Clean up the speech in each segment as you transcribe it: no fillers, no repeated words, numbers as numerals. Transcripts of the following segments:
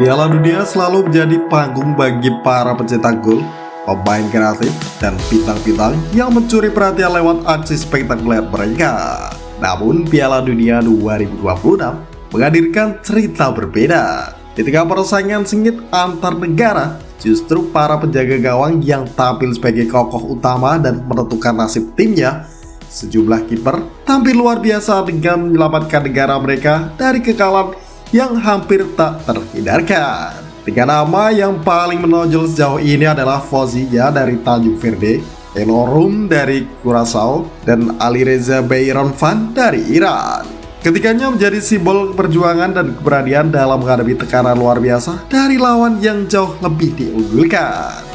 Piala Dunia selalu menjadi panggung bagi para pencetak gol, pemain kreatif, dan bintang-bintang yang mencuri perhatian lewat aksi spektakuler mereka. Namun, Piala Dunia 2026 menghadirkan cerita berbeda. Di tengah persaingan sengit antar negara, justru para penjaga gawang yang tampil sebagai kokoh utama dan menentukan nasib timnya. Sejumlah kiper tampil luar biasa dengan menyelamatkan negara mereka dari kekalahan yang hampir tak terhindarkan. Tiga nama yang paling menonjol sejauh ini adalah Fauziya dari Tanjung Verde, Elo Rum dari Curaçao, dan Alireza Beiranvand dari Iran. Ketiganya menjadi simbol perjuangan dan keberanian dalam menghadapi tekanan luar biasa dari lawan yang jauh lebih diunggulkan.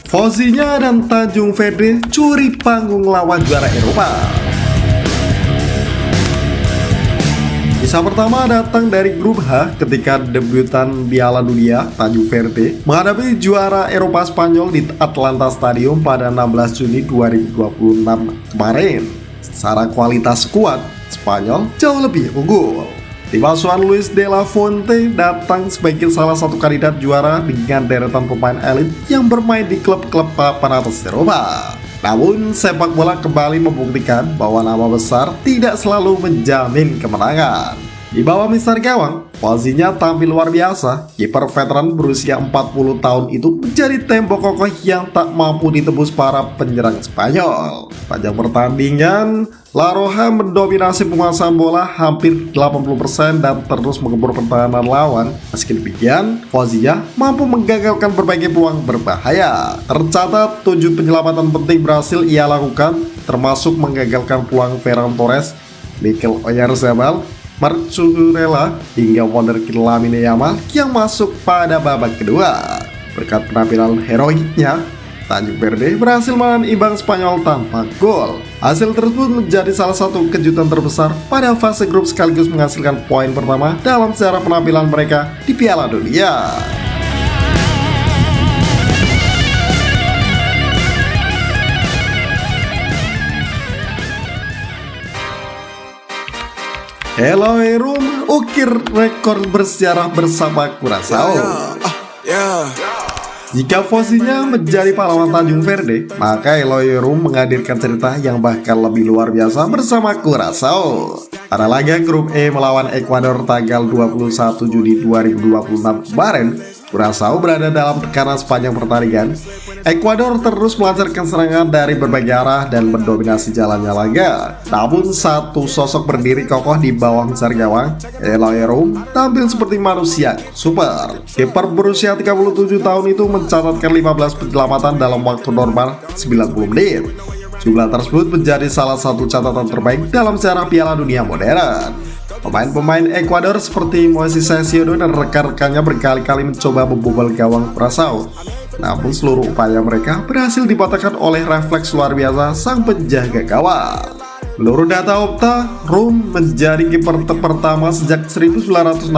Fauziya dan Tanjung Verde curi panggung lawan juara Eropa. Kisah pertama datang dari grup H ketika debutan Piala Dunia Tanjung Verde menghadapi juara Eropa Spanyol di Atlanta Stadium pada 16 Juni 2026 kemarin. Secara kualitas skuad, Spanyol jauh lebih unggul. Tim asuhan Luis de la Fuente datang sebagai salah satu kandidat juara dengan deretan pemain elit yang bermain di klub-klub papan atas Eropa. Namun, sepak bola kembali membuktikan bahwa nama besar tidak selalu menjamin kemenangan. Di bawah mister gawang, Fauziya tampil luar biasa. Kiper veteran berusia 40 tahun itu menjadi tembok kokoh yang tak mampu ditembus para penyerang Spanyol. Panjang pertandingan, La Roja mendominasi penguasaan bola hampir 80% dan terus menggempur pertahanan lawan. Meski demikian, Fauziya mampu menggagalkan berbagai peluang berbahaya. Tercatat 7 penyelamatan penting berhasil ia lakukan, termasuk menggagalkan peluang Ferran Torres, Mikel Oyarzabal, Marc Cucurella, hingga wonderkid Lamine Yamal yang masuk pada babak kedua. Berkat penampilan heroiknya, Tanjung Verde berhasil menahan imbang Spanyol tanpa gol. Hasil tersebut menjadi salah satu kejutan terbesar pada fase grup sekaligus menghasilkan poin pertama dalam sejarah penampilan mereka di Piala Dunia. Eloy Rum ukir rekor bersejarah bersama Curaçao. Jika Fauziya menjadi pahlawan Tanjung Verde, maka Eloy Rum menghadirkan cerita yang bahkan lebih luar biasa bersama Curaçao. Pada laga grup E melawan Ekuador tanggal 21 Juni 2026 kemarin, Curaçao berada dalam tekanan sepanjang pertandingan. Ekuador terus melancarkan serangan dari berbagai arah dan mendominasi jalannya laga. Namun satu sosok berdiri kokoh di bawah mister gawang, Eloy Rum, tampil seperti manusia super. Kiper berusia 37 tahun itu mencatatkan 15 penyelamatan dalam waktu normal 90 menit. Jumlah tersebut menjadi salah satu catatan terbaik dalam sejarah Piala Dunia modern. Pemain-pemain Ekuador seperti Moises Caicedo dan rekan-rekannya berkali-kali mencoba membobol gawang Curaçao. Namun seluruh upaya mereka berhasil dipatahkan oleh refleks luar biasa sang penjaga gawang. Menurut data Opta, Rum menjadi kiper pertama sejak 1966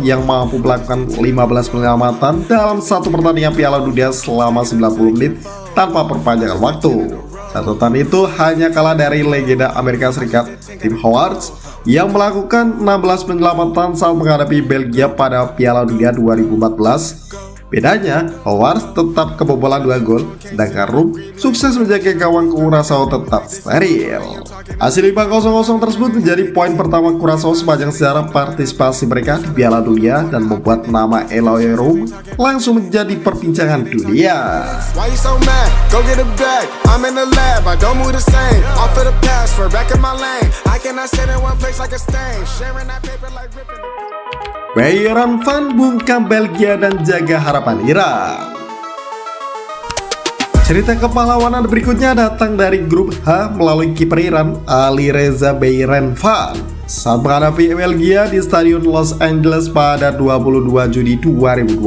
yang mampu melakukan 15 penyelamatan dalam satu pertandingan Piala Dunia selama 90 menit tanpa perpanjangan waktu. Catatan itu hanya kalah dari legenda Amerika Serikat Tim Howard yang melakukan 16 penyelamatan saat menghadapi Belgia pada Piala Dunia 2014. Bedanya, Howard tetap kebobolan 2 gol, sedangkan Rum sukses menjaga gawang Curaçao tetap steril. Hasil 5-0 tersebut menjadi poin pertama Curaçao sepanjang sejarah partisipasi mereka di Piala Dunia dan membuat nama Eloy Rum langsung menjadi perbincangan dunia. Beiranvand bungkam Belgia dan jaga harapan Iran. Cerita kepahlawanan berikutnya datang dari grup H melalui kiper Iran Alireza Beiranvand saat menghadapi Belgia di Stadion Los Angeles pada 22 Juni 2026.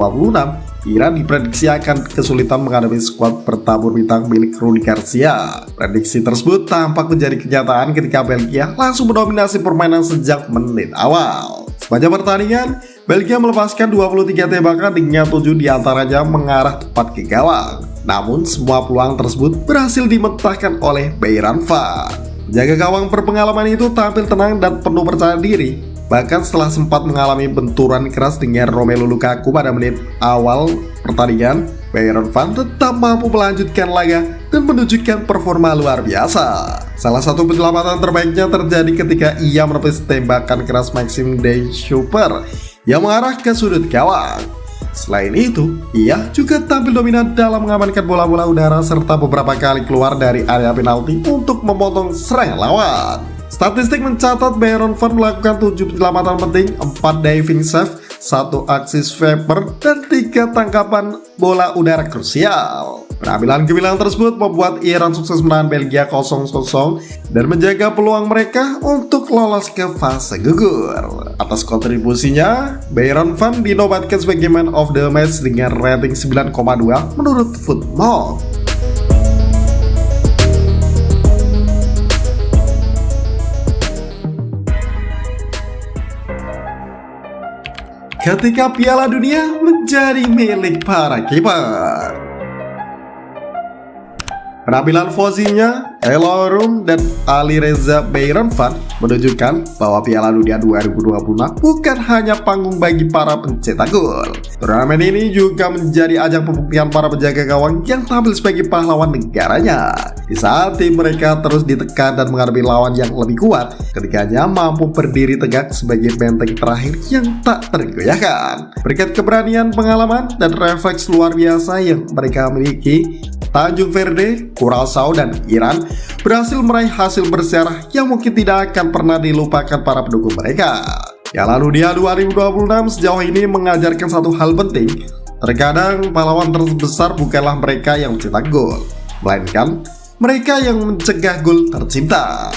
Iran diprediksi akan kesulitan menghadapi skuad bertabur bintang milik Rudi Garcia. Prediksi tersebut tampak menjadi kenyataan ketika Belgia langsung mendominasi permainan sejak menit awal. Sepanjang pertandingan, Belgia melepaskan 23 tembakan dengan 7 diantaranya mengarah tepat ke gawang. Namun semua peluang tersebut berhasil dimentahkan oleh Beiran Van. Penjaga gawang berpengalaman itu tampil tenang dan penuh percaya diri. Bahkan setelah sempat mengalami benturan keras dengan Romelu Lukaku pada menit awal pertandingan, Beiran Van tetap mampu melanjutkan laga dan menunjukkan performa luar biasa. Salah satu penyelamatan terbaiknya terjadi ketika ia menepis tembakan keras Maxime de Super yang mengarah ke sudut gawang. Selain itu, ia juga tampil dominan dalam mengamankan bola-bola udara serta beberapa kali keluar dari area penalti untuk memotong serangan lawan. Statistik mencatat Beiran Van melakukan 7 penyelamatan penting, 4 diving save, 1 aksi sweeper, dan 3 tangkapan bola udara krusial. Penampilan gemilang tersebut membuat Iran sukses menahan Belgia 0-0 dan menjaga peluang mereka untuk lolos ke fase gugur. Atas kontribusinya, Beiran Van dinobatkan sebagai Man of the Match dengan rating 9,2 menurut Footmob. Ketika Piala Dunia menjadi milik para kiper. Penampilan Fozinya, Eloy Room, dan Alireza Beiran Van menunjukkan bahwa Piala Dunia 2026 bukan hanya panggung bagi para pencetak gol. Turnamen ini juga menjadi ajang pembuktian para penjaga gawang yang tampil sebagai pahlawan negaranya. Di saat tim mereka terus ditekan dan menghadapi lawan yang lebih kuat, ketiganya mampu berdiri tegak sebagai benteng terakhir yang tak tergoyahkan. Berkat keberanian, pengalaman, dan refleks luar biasa yang mereka miliki, Tanjung Verde, Curaçao, dan Iran berhasil meraih hasil bersejarah yang mungkin tidak akan pernah dilupakan para pendukung mereka. Piala Dunia 2026 sejauh ini mengajarkan satu hal penting. Terkadang pahlawan terbesar bukanlah mereka yang mencetak gol, melainkan mereka yang mencegah gol tercipta.